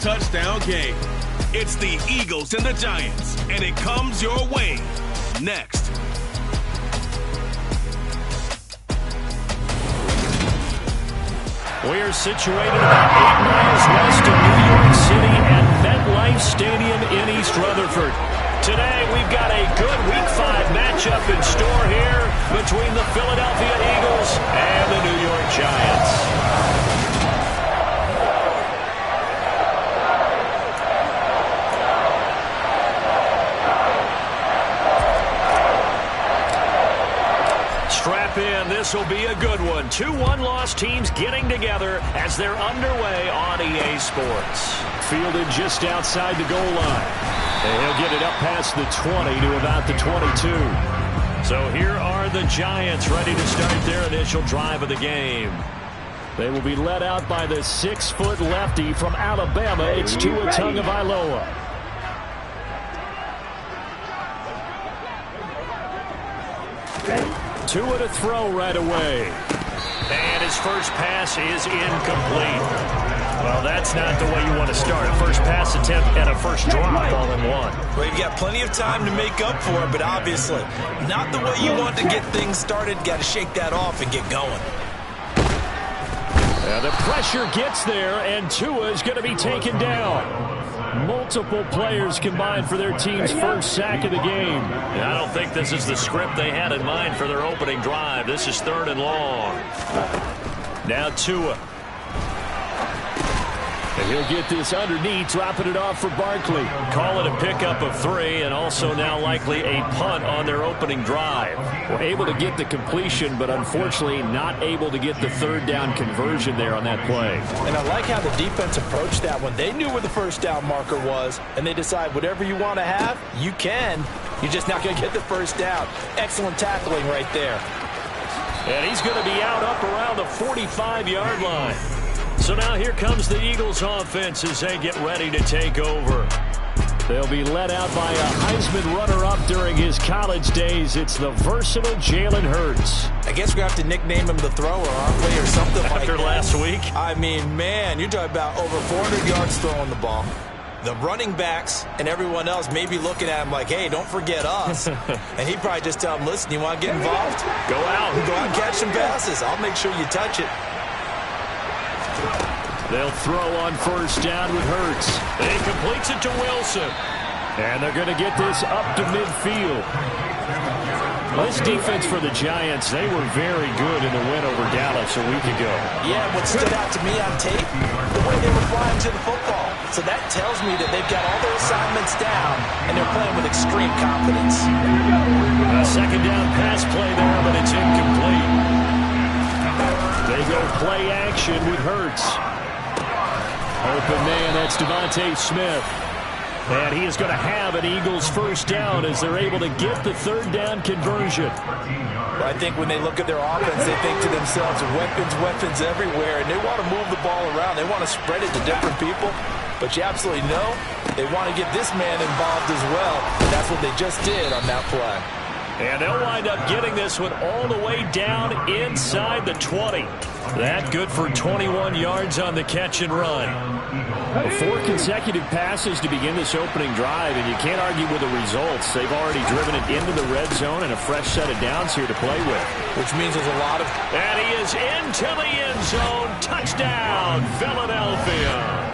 touchdown game. It's the Eagles and the Giants, and it comes your way next. We are situated about 8 miles west of New York City at MetLife Stadium in East Rutherford. Today, we've got a good Week 5 matchup in store here between the Philadelphia Eagles and the New York Giants. Strap in. This will be a good one. 2 one-loss teams getting together as they're underway on EA Sports. Fielded just outside the goal line. And he'll get it up past the 20 to about the 22. So here are the Giants ready to start their initial drive of the game. They will be led out by the 6-foot lefty from Alabama. It's Tua Tagovailoa. Tua to throw right away. And his first pass is incomplete. Well, that's not the way you want to start. A first pass attempt and a first drop all in one. Well, you've got plenty of time to make up for it, but obviously not the way you want to get things started. Got to shake that off and get going. The pressure gets there, and Tua is going to be taken down. Multiple players combined for their team's first sack of the game. I don't think this is the script they had in mind for their opening drive. This is 3rd and long. Now Tua. And he'll get this underneath, dropping it off for Barkley. Call it a pickup of 3, and also now likely a punt on their opening drive. We're able to get the completion, but unfortunately not able to get the 3rd down conversion there on that play. And I like how the defense approached that one. They knew where the first down marker was, and they decide whatever you want to have, you can. You're just not going to get the first down. Excellent tackling right there. And he's going to be out up around the 45-yard line. So now here comes the Eagles offense as they get ready to take over. They'll be led out by a Heisman runner-up during his college days. It's the versatile Jalen Hurts. I guess we have to nickname him the thrower, aren't we, or something like that. After last week? I mean, man, you're talking about over 400 yards throwing the ball. The running backs and everyone else may be looking at him like, hey, don't forget us. And he'd probably just tell him, listen, you want to get involved? Go out. Go out and catch some passes. I'll make sure you touch it. They'll throw on first down with Hurts. He completes it to Wilson. And they're going to get this up to midfield. This defense for the Giants, they were very good in the win over Dallas a week ago. Yeah, what stood out to me on tape, the way they were flying to the football. So that tells me that they've got all their assignments down, and they're playing with extreme confidence. A second down pass play there, but it's incomplete. They go play action with Hurts. Open man, that's Devontae Smith. And he is going to have an Eagles first down as they're able to get the 3rd down conversion. Well, I think when they look at their offense, they think to themselves, weapons everywhere, and they want to move the ball around. They want to spread it to different people. But you absolutely know they want to get this man involved as well. And that's what they just did on that play. And they'll wind up getting this one all the way down inside the 20. That good for 21 yards on the catch and run. 4 consecutive passes to begin this opening drive, and you can't argue with the results. They've already driven it into the red zone and a fresh set of downs here to play with. Which means there's a lot of... And he is into the end zone. Touchdown, Philadelphia.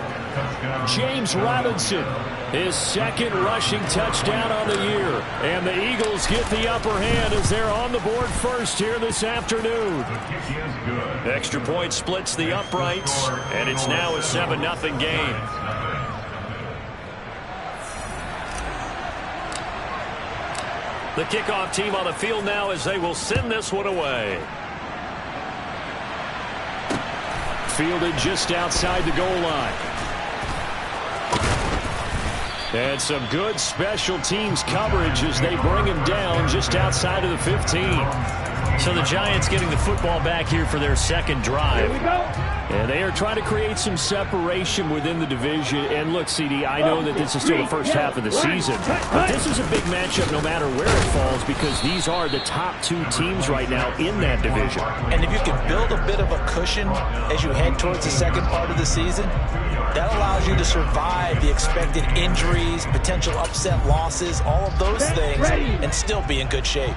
James Robinson, his 2nd rushing touchdown on the year. And the Eagles get the upper hand as they're on the board first here this afternoon. Extra point splits the uprights, and it's now a 7-0 game. The kickoff team on the field now as they will send this one away. Fielded just outside the goal line. And some good special teams coverage as they bring him down just outside of the 15. So the Giants getting the football back here for their 2nd drive. And they are trying to create some separation within the division. And look, CD, I know that this is still the first half of the season, but this is a big matchup no matter where it falls because these are the top 2 teams right now in that division. And if you can build a bit of a cushion as you head towards the second part of the season, That allows you to survive the expected injuries, potential upset losses, all of those things, and still be in good shape.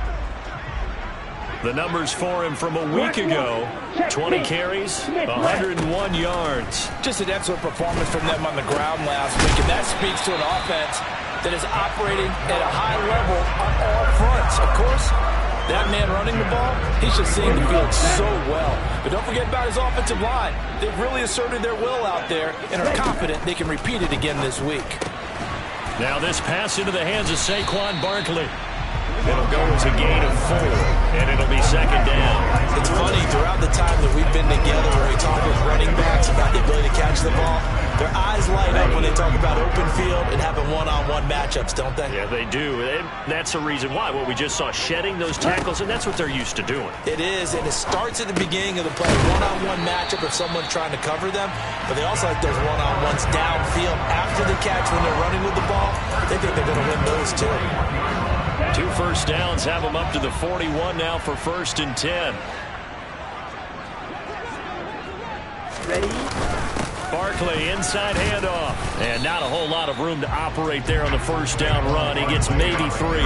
The numbers for him from a week ago: 20 carries, 101 yards. Just an excellent performance from them on the ground last week, and that speaks to an offense that is operating at a high level on all fronts. Of course, that man running the ball, he's just seeing the field so well. But don't forget about his offensive line. They've really asserted their will out there and are confident they can repeat it again this week. Now this pass into the hands of Saquon Barkley. It'll go as a gain of 4, and it'll be second down. It's funny, throughout the time that we've been together where we talk with running backs about the ability to catch the ball, their eyes light up when they talk about open field and having one-on-one matchups, don't they? Yeah, they do. And that's the reason why. Well, we just saw shedding those tackles, and that's what they're used to doing. It is, and it starts at the beginning of the play. One-on-one matchup if someone's trying to cover them, but they also like those one-on-ones downfield after the catch when they're running with the ball. They think they're going to win those, too. 2 first downs have them up to the 41 now for 1st and 10. Ready? Barkley, inside handoff. And not a whole lot of room to operate there on the first down run. He gets maybe 3.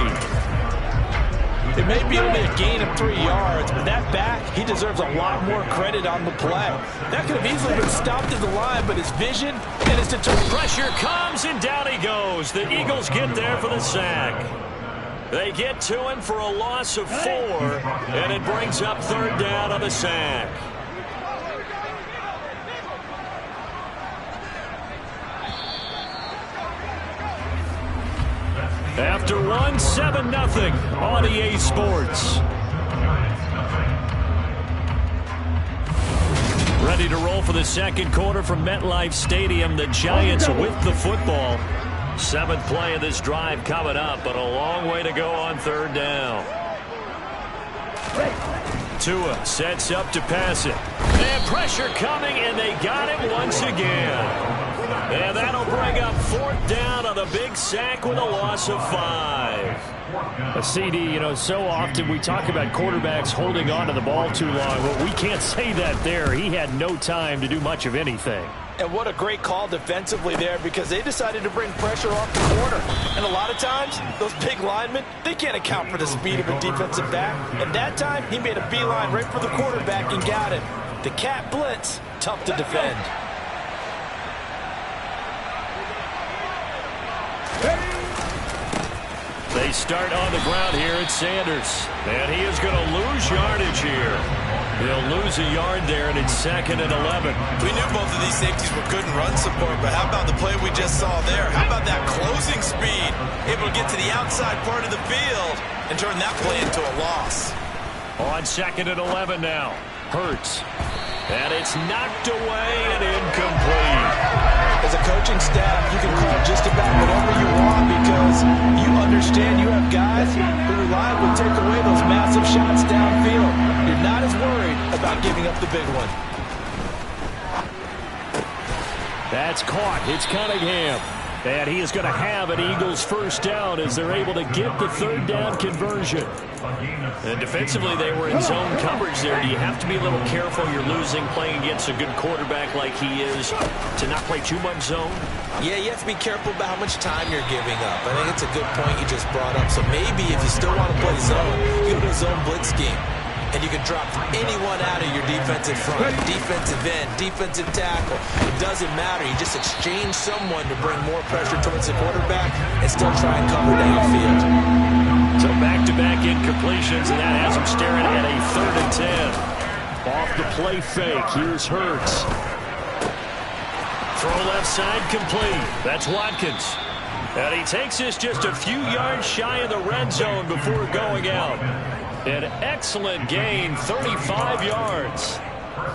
It may be only a gain of 3 yards, but that back, he deserves a lot more credit on the play. That could have easily been stopped at the line, but his vision and his determination. Pressure comes, and down he goes. The Eagles get there for the sack. They get to him for a loss of 4, and it brings up 3rd down on the sack. After 1, 7-0 on EA Sports. Ready to roll for the second quarter from MetLife Stadium. The Giants with the football. 7th play of this drive coming up, but a long way to go on 3rd down. Tua sets up to pass it. And pressure coming, and they got him once again. And that'll bring up 4th down on the big sack with a loss of 5. A CD, you know, so often we talk about quarterbacks holding on to the ball too long. Well, we can't say that there. He had no time to do much of anything. And what a great call defensively there, because they decided to bring pressure off the corner. And a lot of times, those big linemen, they can't account for the speed of a defensive back. And that time, he made a beeline right for the quarterback and got him. The cat blitz, tough to defend. They start on the ground here at Sanders. And he is going to lose yardage here. He'll lose a yard there, and it's 2nd and 11. We knew both of these safeties were good in run support, but how about the play we just saw there? How about that closing speed? Able to get to the outside part of the field and turn that play into a loss. On 2nd and 11 now. Hurts. And it's knocked away and incomplete. As a coaching staff, you can call just about whatever you want because you understand you have guys who reliably take away those massive shots downfield. You're not as worried about giving up the big one. That's caught. It's Cunningham. And he is going to have an Eagles first down as they're able to get the 3rd down conversion. And defensively, they were in zone coverage there. Do you have to be a little careful? You're losing playing against a good quarterback like he is to not play too much zone? Yeah, you have to be careful about how much time you're giving up. I think it's a good point you just brought up. So maybe if you still want to play zone, you go to a zone blitz scheme. And you can drop anyone out of your defensive front, defensive end, defensive tackle. It doesn't matter. You just exchange someone to bring more pressure towards the quarterback and still try and cover downfield. So back-to-back incompletions, and that has him staring at a 3rd and 10. Off the play fake, here's Hurts. Throw left side complete. That's Watkins. And he takes this just a few yards shy of the red zone before going out. An excellent gain, 35 yards.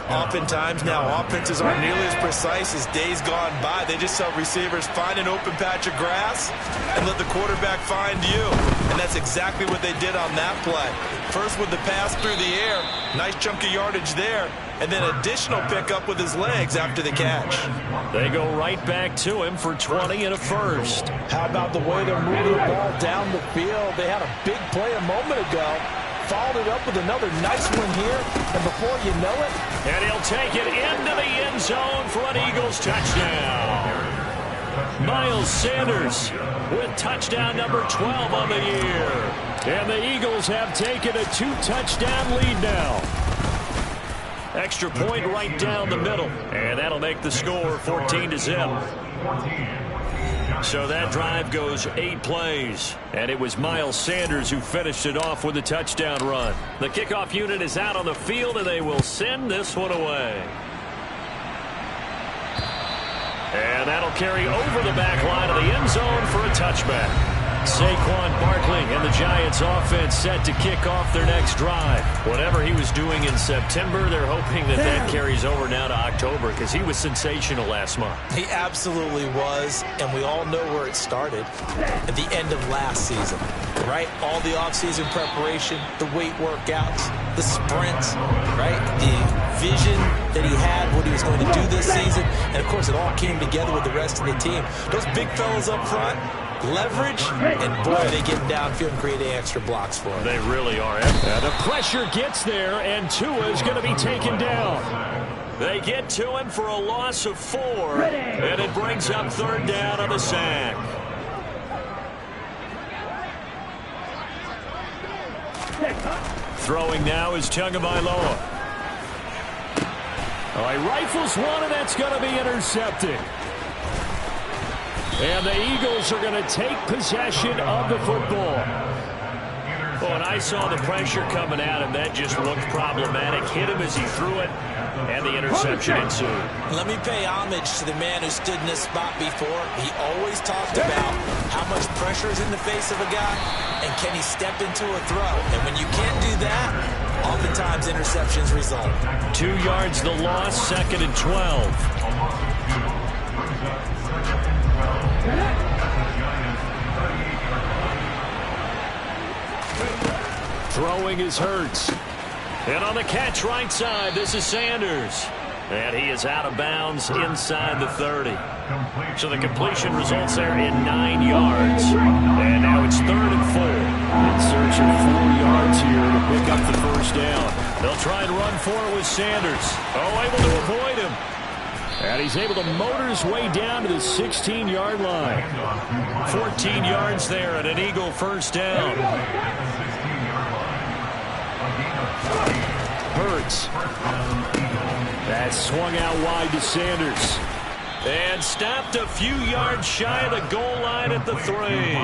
Oftentimes now, offenses aren't nearly as precise as days gone by. They just tell receivers, find an open patch of grass and let the quarterback find you. And that's exactly what they did on that play. First with the pass through the air, nice chunk of yardage there, and then additional pickup with his legs after the catch. They go right back to him for 20 and a first. How about the way they're moving the ball down the field? They had a big play a moment ago. Followed it up with another nice one here, and before you know it, And he'll take it into the end zone for an Eagles touchdown. Miles Sanders with touchdown number 12 on the year. And the Eagles have taken a 2-touchdown lead now. Extra point right down the middle. And that'll make the score 14-0. So that drive goes 8 plays. And it was Miles Sanders who finished it off with a touchdown run. The kickoff unit is out on the field, and they will send this one away. And that'll carry over the back line of the end zone for a touchback. Saquon Barkley and the Giants offense set to kick off their next drive. Whatever he was doing in September, they're hoping that that carries over now to October because he was sensational last month. He absolutely was, and we all know where it started at the end of last season, right? All the offseason preparation, the weight workouts, the sprints, right? The vision that he had, what he was going to do this season, and of course it all came together with the rest of the team. Those big fellas up front, leverage, and boy, they get downfield and creating extra blocks for him. They really are. And the pressure gets there, and Tua is going to be taken down. They get to him for a loss of 4, and it brings up 3rd down on the sack. Throwing now is Tagovailoa. Oh, he rifles one, and that's going to be intercepted. And the Eagles are going to take possession of the football. Oh, and I saw the pressure coming at him. That just looked problematic. Hit him as he threw it, and the interception ensued. Let me pay homage to the man who stood in this spot before. He always talked about how much pressure is in the face of a guy, and can he step into a throw. And when you can't do that, oftentimes interceptions result. 2 yards the loss, 2nd and 12. Throwing is Hurts. And on the catch right side, this is Sanders. And he is out of bounds inside the 30. So the completion results there in 9 yards. And now it's 3rd and 4. In search of 4 yards here to pick up the first down. They'll try and run for it with Sanders. Oh, able to avoid him. And he's able to motor his way down to the 16-yard line. 14 yards there and an Eagle first down. Hurts. That swung out wide to Sanders. And stopped a few yards shy of the goal line at the 3.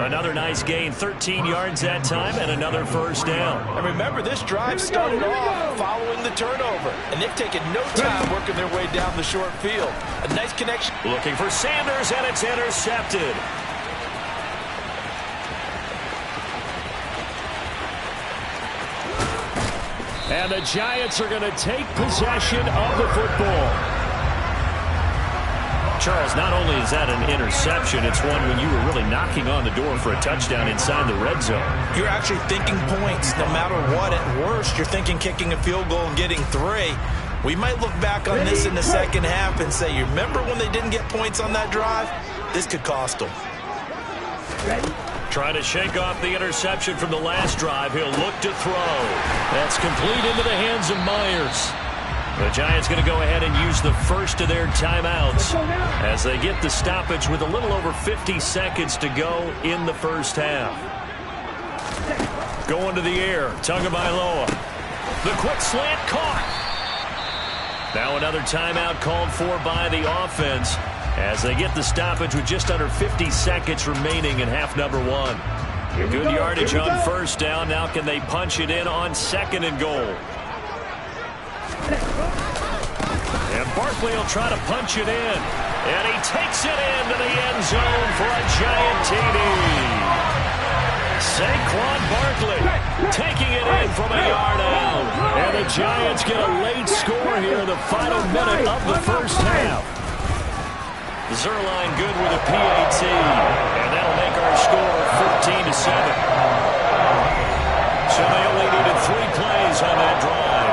Another nice gain, 13 yards that time, and another first down. And remember, this drive started off following the turnover, and they've taken no time working their way down the short field. A nice connection. Looking for Sanders, and it's intercepted. And the Giants are going to take possession of the football. Charles, not only is that an interception, it's one when you were really knocking on the door for a touchdown inside the red zone. You're actually thinking points no matter what. At worst, you're thinking kicking a field goal and getting 3. We might look back on this in the second half and say, you remember when they didn't get points on that drive? This could cost them. Trying to shake off the interception from the last drive. He'll look to throw. That's complete into the hands of Myers. The Giants going to go ahead and use the first of their timeouts as they get the stoppage with a little over 50 seconds to go in the first half. Going to the air, Tagovailoa. The quick slant caught. Now another timeout called for by the offense as they get the stoppage with just under 50 seconds remaining in half number 1. Good yardage on first down. Now can they punch it in on 2nd and goal? And Barkley will try to punch it in. And he takes it into the end zone for a giant TD. Saquon Barkley taking it in from a yard out. And the Giants get a late score here in the final minute of the first half. Zerline good with a PAT. And that'll make our score 14-7. So they only needed 3 plays on that drive.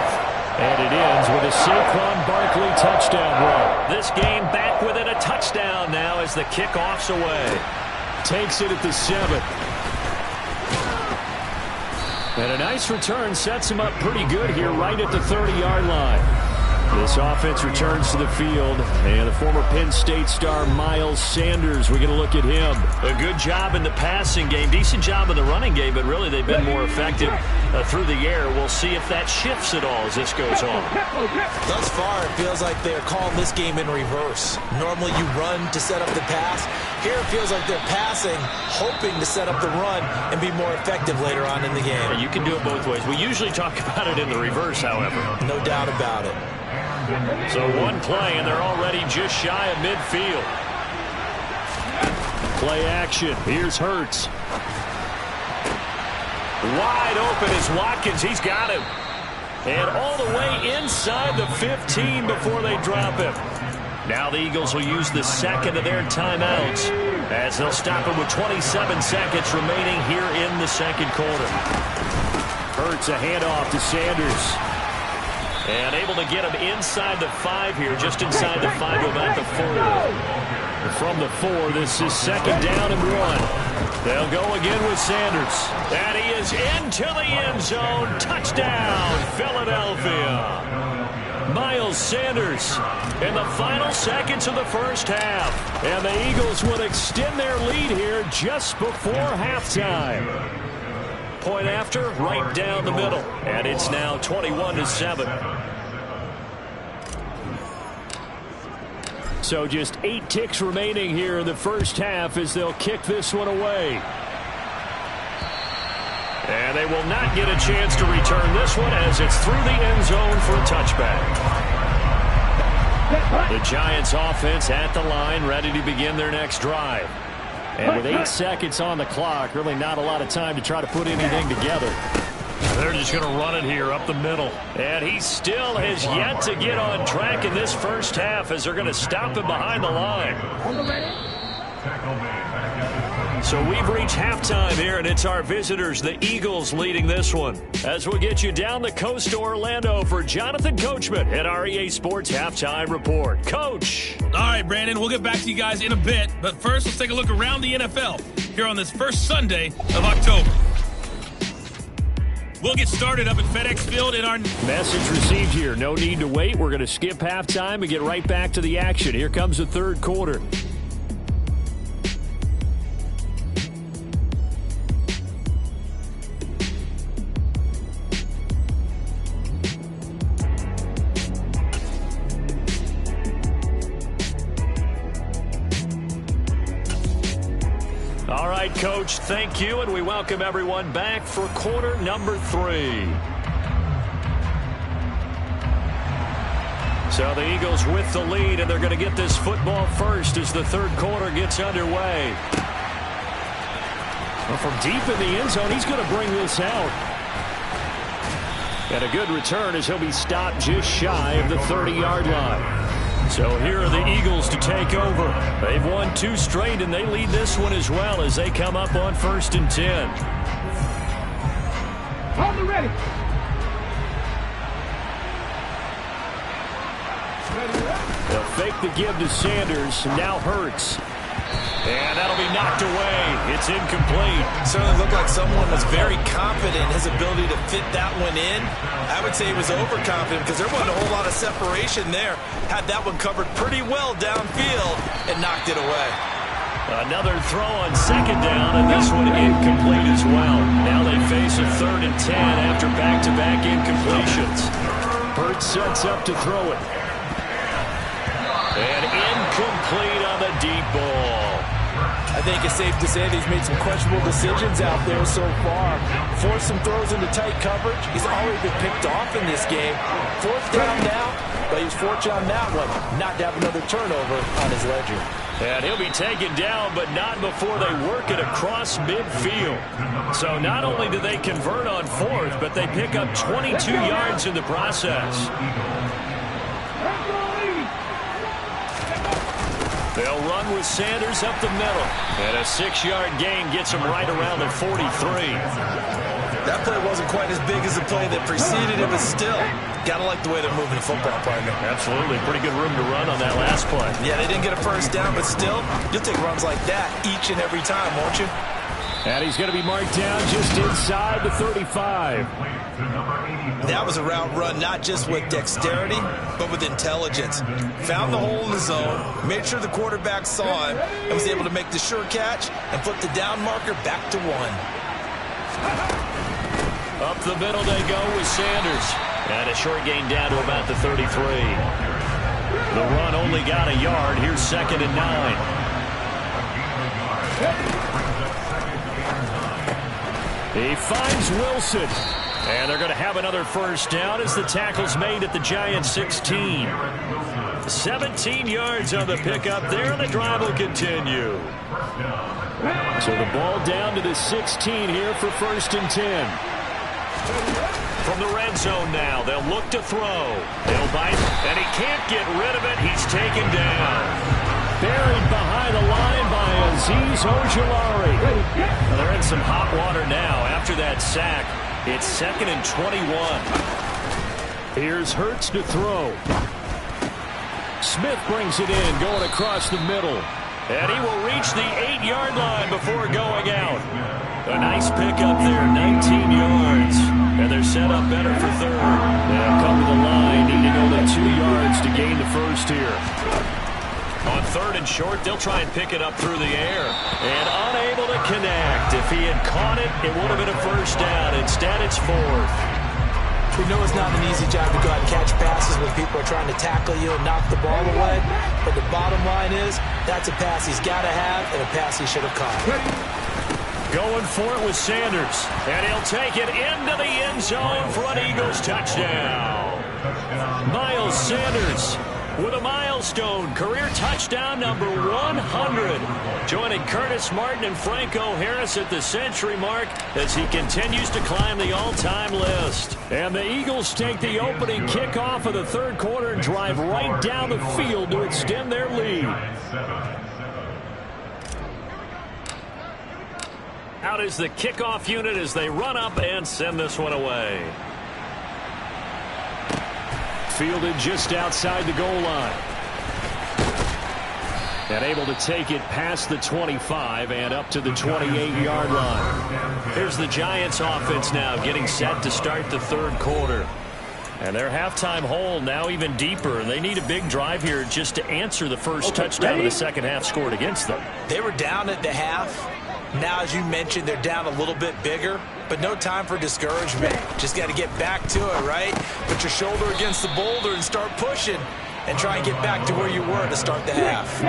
And it ends with a Saquon Barkley touchdown run. This game back within a touchdown now as the kickoff's away. Takes it at the 7. And a nice return sets him up pretty good here right at the 30-yard line. This offense returns to the field, and the former Penn State star Miles Sanders, we're going to look at him. A good job in the passing game, decent job in the running game, but really they've been more effective through the air. We'll see if that shifts at all as this goes on. Thus far, it feels like they're calling this game in reverse. Normally you run to set up the pass. Here it feels like they're passing, hoping to set up the run and be more effective later on in the game. Yeah, you can do it both ways. We usually talk about it in the reverse, however. No doubt about it. So one play, and they're already just shy of midfield. Play action. Here's Hurts. Wide open is Watkins. He's got him. And all the way inside the 15 before they drop him. Now the Eagles will use the second of their timeouts as they'll stop him with 27 seconds remaining here in the second quarter. Hurts a handoff to Sanders. And able to get him inside the 5 here, just inside the 5, about the 4. From the 4, this is second down and 1. They'll go again with Sanders. And he is into the end zone. Touchdown, Philadelphia. Miles Sanders in the final seconds of the first half. And the Eagles will extend their lead here just before halftime. Point after, right down the middle. And it's now 21-7. So just 8 ticks remaining here in the first half as they'll kick this one away. And they will not get a chance to return this one as it's through the end zone for a touchback. The Giants offense at the line, ready to begin their next drive. And with 8 seconds on the clock, really not a lot of time to try to put anything together. They're just going to run it here up the middle. And he still has yet to get on track in this first half as they're going to stop him behind the line. So we've reached halftime here, and it's our visitors, the Eagles, leading this one. As we get you down the coast to Orlando for Jonathan Coachman at our EA Sports Halftime Report. Coach. All right, Brandon, we'll get back to you guys in a bit. But first, let's take a look around the NFL here on this first Sunday of October. We'll get started up at FedEx Field in our... Message received here. No need to wait. We're going to skip halftime and get right back to the action. Here comes the third quarter. All right, Coach, thank you, and we welcome everyone back for quarter number 3. So the Eagles with the lead, and they're going to get this football first as the third quarter gets underway. Well, from deep in the end zone, he's going to bring this out. And a good return as he'll be stopped just shy of the 30-yard line. So here are the Eagles to take over. They've won 2 straight, and they lead this one as well as they come up on 1st and 10. Hold it ready. They'll fake the give to Sanders. Now Hurts. And that'll be knocked away. It's incomplete. Certainly looked like someone was very confident in his ability to fit that one in. I would say he was overconfident because there wasn't a whole lot of separation there. Had that one covered pretty well downfield and knocked it away. Another throw on second down, and this one incomplete as well. Now they face a 3rd and 10 after back-to-back incompletions. Hurts sets up to throw it. And incomplete on the deep ball. I think it's safe to say that he's made some questionable decisions out there so far. Forced some throws into tight coverage. He's already been picked off in this game. 4th down now, but he's fortunate on that one not to have another turnover on his ledger. And he'll be taken down, but not before they work it across midfield. So not only do they convert on 4th, but they pick up 22 yards in the process. They'll run with Sanders up the middle. And a 6-yard gain gets him right around the 43. That play wasn't quite as big as the play that preceded it, but still, gotta like the way they're moving the football, partner. Absolutely. Pretty good room to run on that last play. Yeah, they didn't get a first down, but still, you'll take runs like that each and every time, won't you? And he's going to be marked down just inside the 35. That was a route run not just with dexterity, but with intelligence. Found the hole in the zone, made sure the quarterback saw him, and was able to make the sure catch and flip the down marker back to 1. Up the middle they go with Sanders. And a short gain down to about the 33. The run only got a yard. Here's 2nd and 9. He finds Wilson. And they're going to have another first down as the tackle's made at the Giants' 16. 17 yards on the pickup there, and the drive will continue. So the ball down to the 16 here for 1st and 10. From the red zone now, they'll look to throw. They'll bite, and he can't get rid of it. He's taken down. Buried behind the line by Azeez Ojulari. Well, they're in some hot water now after that sack. It's 2nd and 21. Here's Hurts to throw. Smith brings it in, going across the middle. And he will reach the 8-yard line before going out. A nice pickup there, 19 yards. And they're set up better for 3rd. They'll come to the line, needing only 2 yards to gain the first here. On 3rd and short, they'll try and pick it up through the air. And unable to connect. If he had caught it, it would have been a first down. Instead, it's 4th. We know it's not an easy job to go out and catch passes when people are trying to tackle you and knock the ball away. But the bottom line is, that's a pass he's got to have and a pass he should have caught. Going for it with Sanders. And he'll take it into the end zone for an Eagles touchdown. Miles Sanders with a milestone career touchdown number 100. Joining Curtis Martin and Franco Harris at the century mark as he continues to climb the all-time list. And the Eagles take the opening kickoff of the 3rd quarter and drive right down the field to extend their lead. Out is the kickoff unit as they run up and send this one away. Fielded just outside the goal line. And able to take it past the 25 and up to the 28-yard line. Here's the Giants offense now getting set to start the 3rd quarter. And their halftime hole now even deeper. And they need a big drive here just to answer the first touchdown of the second half scored against them. They were down at the half. Now, as you mentioned, they're down a little bit bigger, but no time for discouragement. Just got to get back to it, right? Put your shoulder against the boulder and start pushing and try and get back to where you were to start the half.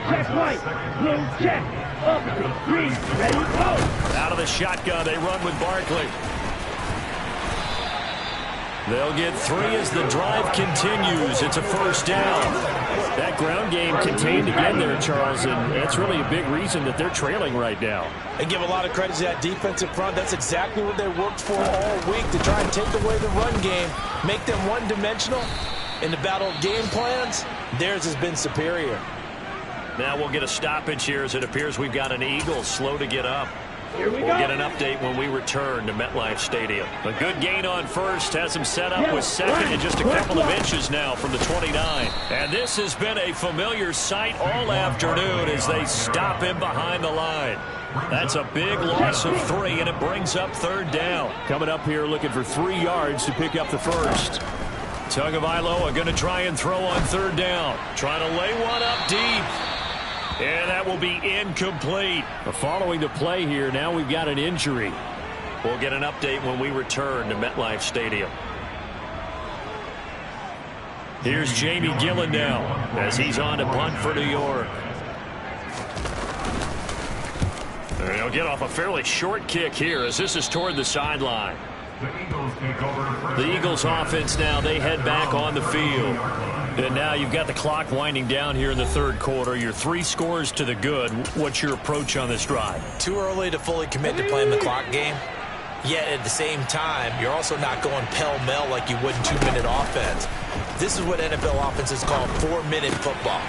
Check right, blue check, up, green, ready, go. Out of the shotgun, they run with Barkley. They'll get 3 as the drive continues. It's a first down. That ground game contained again there, Charles, and that's really a big reason that they're trailing right now. And give a lot of credit to that defensive front. That's exactly what they worked for all week, to try and take away the run game, make them one-dimensional. In the battle of game plans, theirs has been superior. Now we'll get a stoppage here as it appears we've got an Eagle slow to get up. We'll get an update when we return to MetLife Stadium. A good gain on first has him set up with 2nd and just a couple of inches now from the 29. And this has been a familiar sight all afternoon as they stop him behind the line. That's a big loss of 3, and it brings up 3rd down. Coming up here looking for 3 yards to pick up the first. Tagovailoa going to try and throw on 3rd down. Trying to lay one up deep. And that will be incomplete. Following the play here, now we've got an injury. We'll get an update when we return to MetLife Stadium. Here's Jamie Gillen now as he's on to punt for New York. They'll get off a fairly short kick here as this is toward the sideline. The Eagles offense now, they head back on the field. And now you've got the clock winding down here in the 3rd quarter. You're 3 scores to the good. What's your approach on this drive? Too early to fully commit to playing the clock game. Yet at the same time, you're also not going pell-mell like you would in 2-minute offense. This is what NFL offenses call 4-minute football.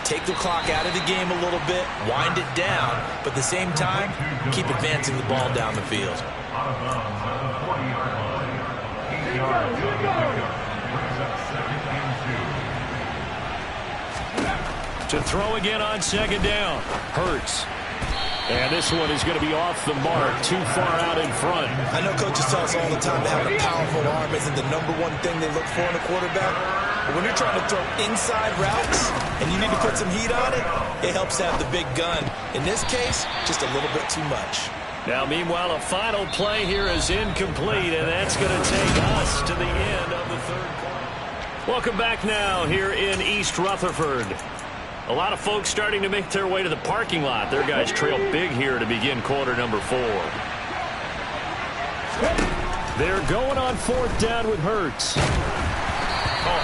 Take the clock out of the game a little bit, wind it down, but at the same time, keep advancing the ball down the field. To throw again on second down. Hurts. And this one is going to be off the mark, too far out in front. I know coaches tell us all the time that having a powerful arm isn't the number one thing they look for in a quarterback. But when you're trying to throw inside routes and you need to put some heat on it, it helps to have the big gun. In this case, just a little bit too much. Now, meanwhile, a final play here is incomplete, and that's going to take us to the end of the third quarter. Welcome back now here in East Rutherford. A lot of folks starting to make their way to the parking lot. Their guys trail big here to begin quarter number 4. They're going on fourth down with Hurts. A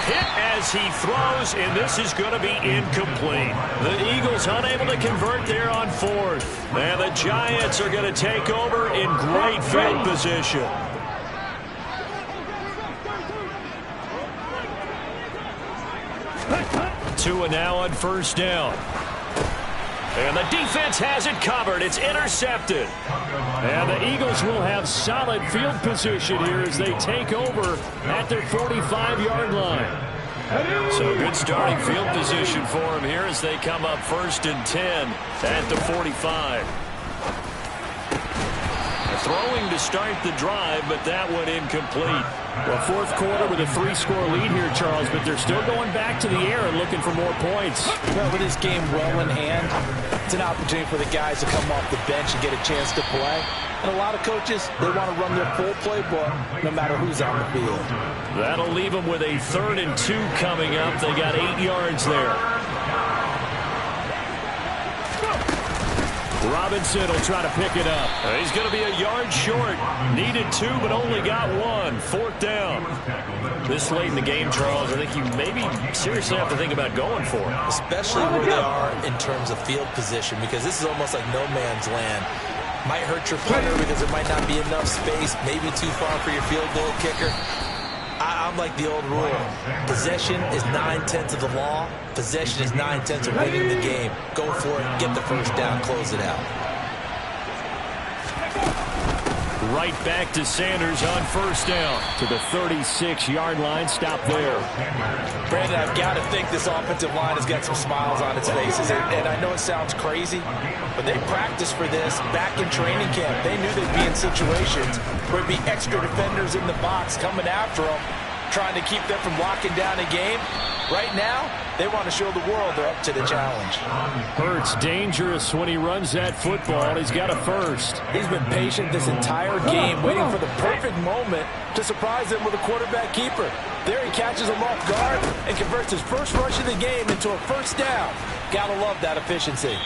hit as he throws, and this is going to be incomplete. The Eagles unable to convert there on fourth. And the Giants are going to take over in great field position. Tua now on first down. And the defense has it covered. It's intercepted. And the Eagles will have solid field position here as they take over at their 45-yard line. So good starting field position for them here as they come up 1st and 10 at the 45. Throwing to start the drive, but that one incomplete. Well, fourth quarter with a 3-score lead here, Charles, but they're still going back to the air and looking for more points. Well, with this game well in hand, it's an opportunity for the guys to come off the bench and get a chance to play. And a lot of coaches, they want to run their full playbook no matter who's on the field. That'll leave them with a 3rd and 2 coming up. They got 8 yards there. Robinson will try to pick it up. He's going to be a yard short. Needed 2, but only got 1. 4th down. This late in the game, Charles, I think you maybe seriously have to think about going for it. Especially where they are in terms of field position, because this is almost like no man's land. Might hurt your punter because there might not be enough space, maybe too far for your field goal kicker. I'm like the old rule. Possession is 9/10 of the law. Possession is 9/10 of winning the game. Go for it. Get the first down. Close it out. Right back to Sanders on first down. To the 36-yard line. Stop there. Brandon, I've got to think this offensive line has got some smiles on its faces. And I know it sounds crazy, but they practiced for this back in training camp. They knew they'd be in situations where it'd be extra defenders in the box coming after them, trying to keep them from locking down a game. Right now, they want to show the world they're up to the challenge. Hurts dangerous when he runs that football. He's got a first. He's been patient this entire game, waiting for the perfect moment to surprise them with a quarterback keeper. There he catches him off guard and converts his first rush of the game into a first down. Gotta love that efficiency.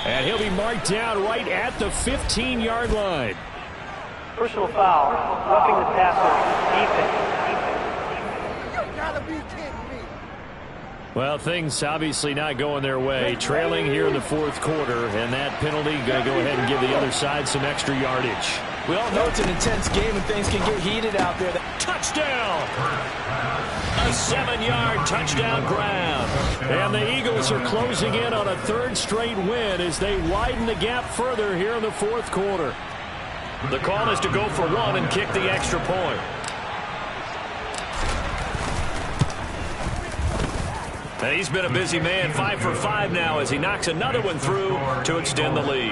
And he'll be marked down right at the 15-yard line. Personal foul, roughing the passer, defense. Well, things obviously not going their way. Trailing here in the fourth quarter, and that penalty going to go ahead and give the other side some extra yardage. We all know it's an intense game and things can get heated out there. Touchdown! A 7-yard touchdown grab. And the Eagles are closing in on a 3rd straight win as they widen the gap further here in the fourth quarter. The call is to go for 1 and kick the extra point. And he's been a busy man, 5 for 5 now as he knocks another one through to extend the lead.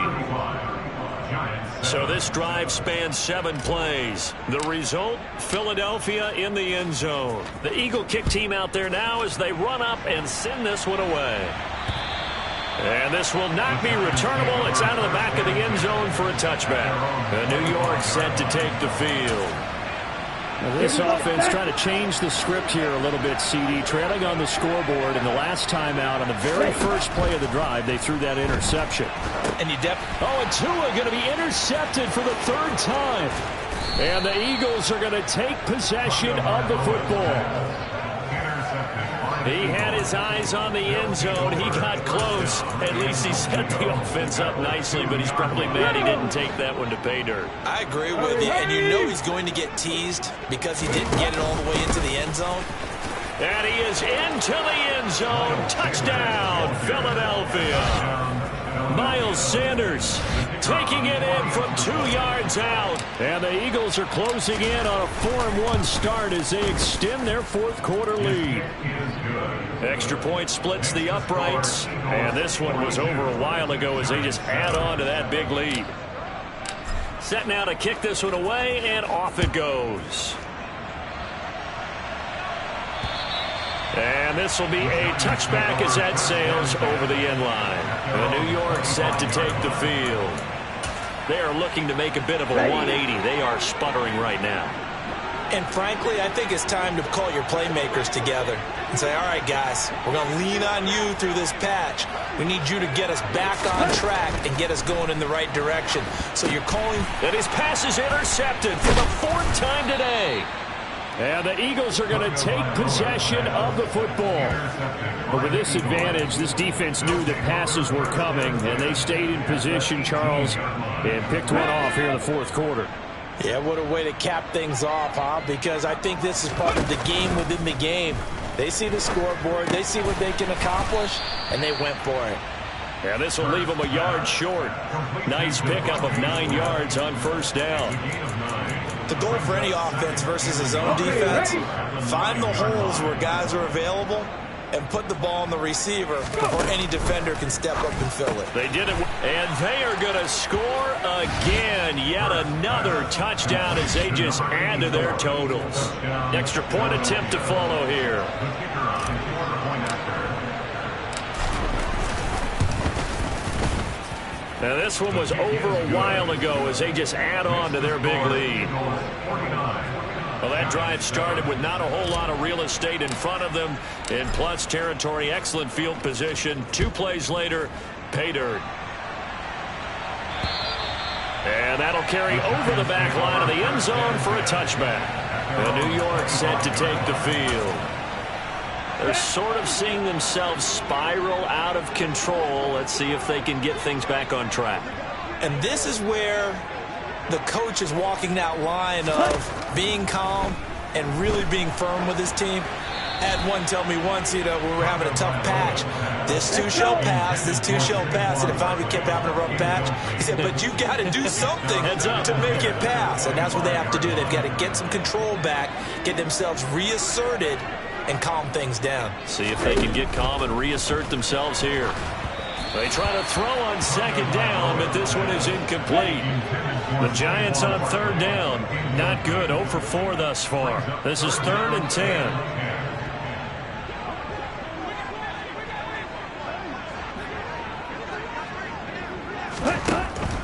So this drive spans 7 plays. The result, Philadelphia in the end zone. The Eagle kick team out there now as they run up and send this one away. And this will not be returnable. It's out of the back of the end zone for a touchback. And New York set to take the field. This offense trying to change the script here a little bit, CD. Trailing on the scoreboard, and the last time out on the very first play of the drive, they threw that interception. And and Tua going to be intercepted for the 3rd time. And the Eagles are going to take possession of the football. He had his eyes on the end zone. He got close. At least he set the offense up nicely, but he's probably mad he didn't take that one to pay dirt. I agree with you, and you know he's going to get teased because he didn't get it all the way into the end zone. And he is into the end zone. Touchdown, Philadelphia. Miles Sanders taking it in from 2 yards out. And the Eagles are closing in on a 4-1 start as they extend their fourth quarter lead. Extra point splits the uprights. And this one was over a while ago as they just add on to that big lead. Set now to kick this one away, and off it goes. And this will be a touchback as that sails over the end line. The New York set to take the field. They are looking to make a bit of a 180. They are sputtering right now. And frankly, I think it's time to call your playmakers together and say, all right, guys, we're going to lean on you through this patch. We need you to get us back on track and get us going in the right direction. So you're calling. And his pass is intercepted for the 4th time today. And the Eagles are going to take possession of the football. But with this advantage, this defense knew that passes were coming, and they stayed in position, Charles, and picked one off here in the 4th quarter. Yeah, what a way to cap things off, huh? Because I think this is part of the game within the game. They see the scoreboard, they see what they can accomplish, and they went for it. Yeah, this will leave them a yard short. Nice pickup of 9 yards on 1st down. The goal for any offense versus his own defense, find the holes where guys are available and put the ball on the receiver before any defender can step up and fill it. They did it, and they are going to score again. Yet another touchdown as they just add to their totals. Extra point attempt to follow here. Now this one was over a while ago as they just add on to their big lead. Well, that drive started with not a whole lot of real estate in front of them in plus territory. Excellent field position. 2 plays later, pay dirt. And that'll carry over the back line of the end zone for a touchback. And New York set to take the field. They're sort of seeing themselves spiral out of control. Let's see if they can get things back on track. And this is where the coach is walking that line of being calm and really being firm with his team. I had one tell me once, we were having a tough patch. This too shall pass, this too shall pass. And finally we kept having a rough patch. He said, but you got to do something to make it pass. And that's what they have to do. They've got to get some control back, get themselves reasserted, and calm things down. See if they can get calm and reassert themselves here. They try to throw on 2nd down, but this one is incomplete. The Giants on 3rd down. Not good. 0 for 4 thus far. This is 3rd and 10.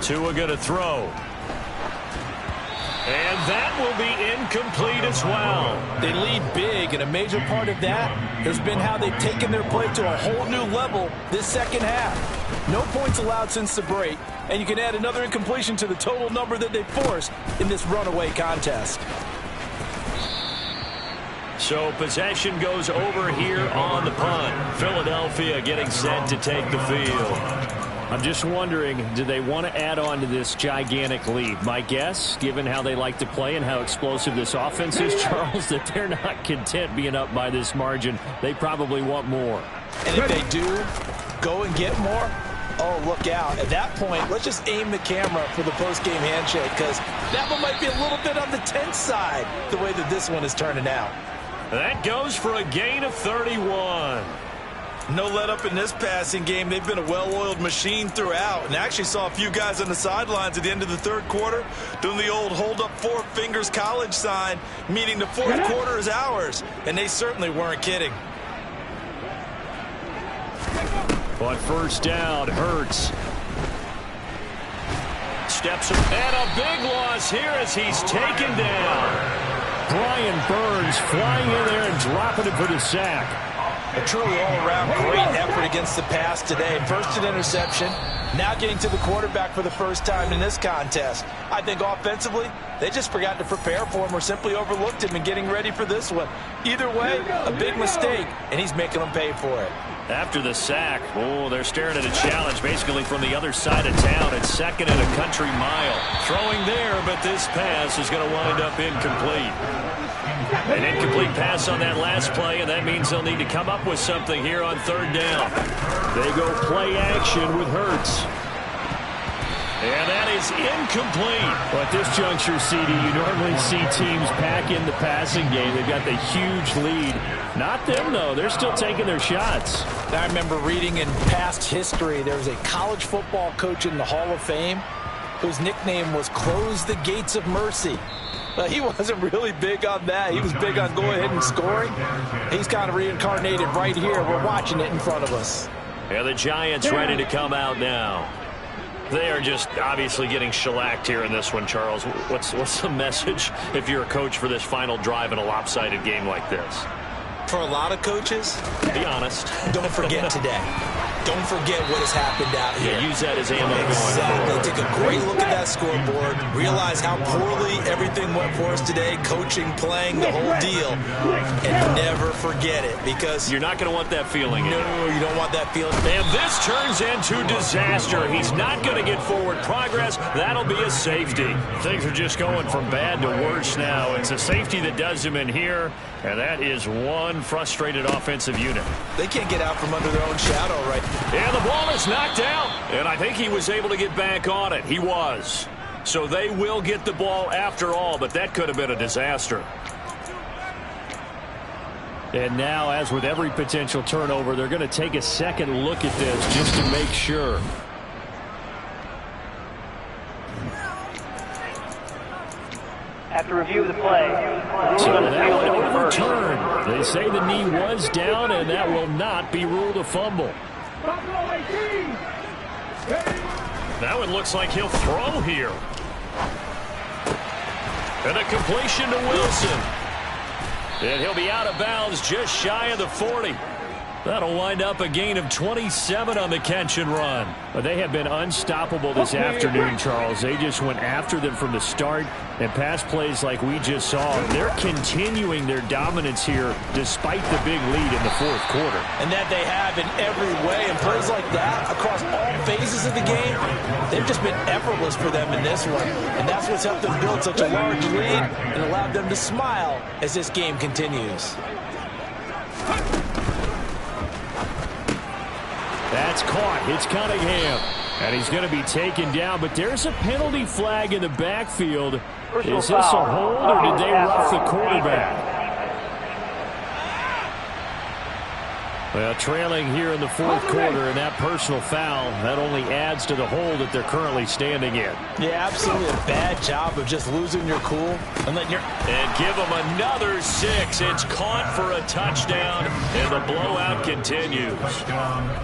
Tua going to throw. And that will be incomplete as well. They lead big, and a major part of that has been how they've taken their play to a whole new level this 2nd half. No points allowed since the break, and you can add another incompletion to the total number that they forced in this runaway contest. So possession goes over here on the punt. Philadelphia getting set to take the field. I'm just wondering, do they want to add on to this gigantic lead? My guess, given how they like to play and how explosive this offense is, Charles, that they're not content being up by this margin. They probably want more. And if they do go and get more, oh, look out. At that point, let's just aim the camera for the post-game handshake, because that one might be a little bit on the tense side, the way that this one is turning out. That goes for a gain of 31. No let up in this passing game. They've been a well-oiled machine throughout, and actually saw a few guys on the sidelines at the end of the 3rd quarter doing the old hold up 4 fingers college sign, meaning the 4th quarter is ours, and they certainly weren't kidding. But 1st down, Hurts steps up, and a big loss here as he's taken down. Brian Burns flying in there and dropping it for the sack. A truly all-around great effort against the pass today. First an interception, now getting to the quarterback for the first time in this contest. I think offensively, they just forgot to prepare for him or simply overlooked him in getting ready for this one. Either way, a big mistake, and he's making them pay for it. After the sack, they're staring at a challenge basically from the other side of town. It's 2nd and a country mile. Throwing there, but this pass is going to wind up incomplete. An incomplete pass on that last play, and that means they'll need to come up with something here on 3rd down. They go play action with Hurts. And that is incomplete. Well, at this juncture, CD, you normally see teams pack in the passing game. They've got the huge lead. Not them, though. They're still taking their shots. I remember reading in past history, there was a college football coach in the Hall of Fame whose nickname was Close the Gates of Mercy. He wasn't really big on that. He was big on going ahead and scoring. He's kind of reincarnated right here. We're watching it in front of us. Yeah, the Giants ready to come out now. They are just obviously getting shellacked here in this one, Charles. What's the message if you're a coach for this final drive in a lopsided game like this? For a lot of coaches, be honest. Don't forget today. Don't forget what has happened out here. Yeah, use that as ammo. Exactly. Take a great look at that scoreboard. Realize how poorly everything went for us today. Coaching, playing, the whole deal. And never forget it, because you're not going to want that feeling. No, you don't want that feeling. And this turns into disaster. He's not going to get forward progress. That'll be a safety. Things are just going from bad to worse now. It's a safety that does him in here, and that is one frustrated offensive unit. They can't get out from under their own shadow right. And the ball is knocked out. And I think he was able to get back on it. He was. So they will get the ball after all, but that could have been a disaster. And now, as with every potential turnover, they're going to take a second look at this just to make sure. After review of the play, so that one overturned. They say the knee was down, and that will not be ruled a fumble. That one looks like he'll throw here. And a completion to Wilson. And he'll be out of bounds just shy of the 40. That'll wind up a gain of 27 on the catch and run. But they have been unstoppable this afternoon, Charles. They just went after them from the start, and pass plays like we just saw. They're continuing their dominance here despite the big lead in the fourth quarter. And that they have in every way. And plays like that across all phases of the game, they've just been effortless for them in this one. And that's what's helped them build such a large lead and allowed them to smile as this game continues. That's caught. It's Cunningham. And he's going to be taken down, but there's a penalty flag in the backfield. Is this a hold, or did they rough the quarterback? Well, trailing here in the fourth quarter, and that personal foul, that only adds to the hole that they're currently standing in. Yeah, absolutely a bad job of just losing your cool and letting your... And give them another 6. It's caught for a touchdown, and the blowout continues.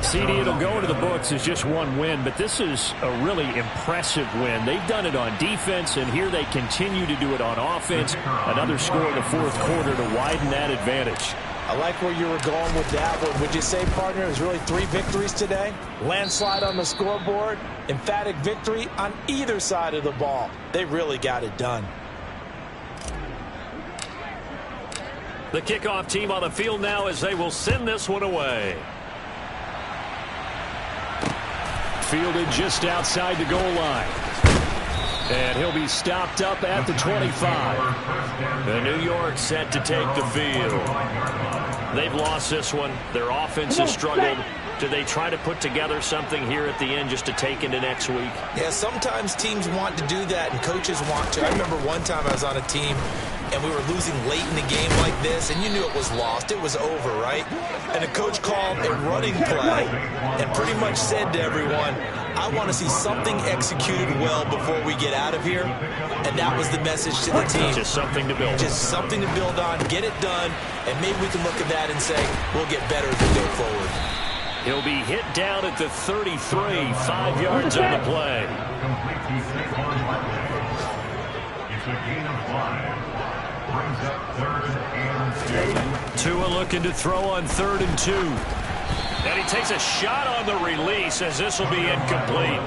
CD, it'll go into the books as just one win, but this is a really impressive win. They've done it on defense, and here they continue to do it on offense. Another score in the fourth quarter to widen that advantage. I like where you were going with that one. Would you say, partner, it was really 3 victories today? Landslide on the scoreboard, emphatic victory on either side of the ball. They really got it done. The kickoff team on the field now as they will send this one away. Fielded just outside the goal line. And he'll be stopped up at the 25. The New York set to take the field. They've lost this one. Their offense has struggled. Do they try to put together something here at the end just to take into next week? Yeah, sometimes teams want to do that and coaches want to. I remember one time I was on a team and we were losing late in the game like this, and you knew it was lost. It was over, right? And the coach called a running play and pretty much said to everyone, I want to see something executed well before we get out of here. And that was the message to the team. Just something to build on. Just something to build on, get it done, and maybe we can look at that and say, we'll get better as we go forward. He'll be hit down at the 33, 5 yards on the play. It's a gain of 5. Brings up 3rd and 2. Tua looking to throw on 3rd and 2. And he takes a shot on the release as this will be incomplete.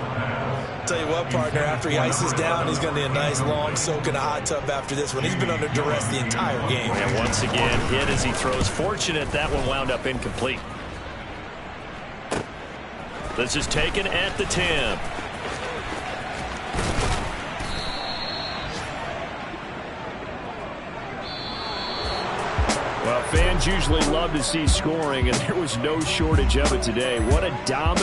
Tell you what, partner, after he ices down, he's going to need a nice long soak in a hot tub after this one. He's been under duress the entire game. And once again, hit as he throws. Fortunate that one wound up incomplete. This is taken at the 10. Well, fans usually love to see scoring, and there was no shortage of it today. What a dominant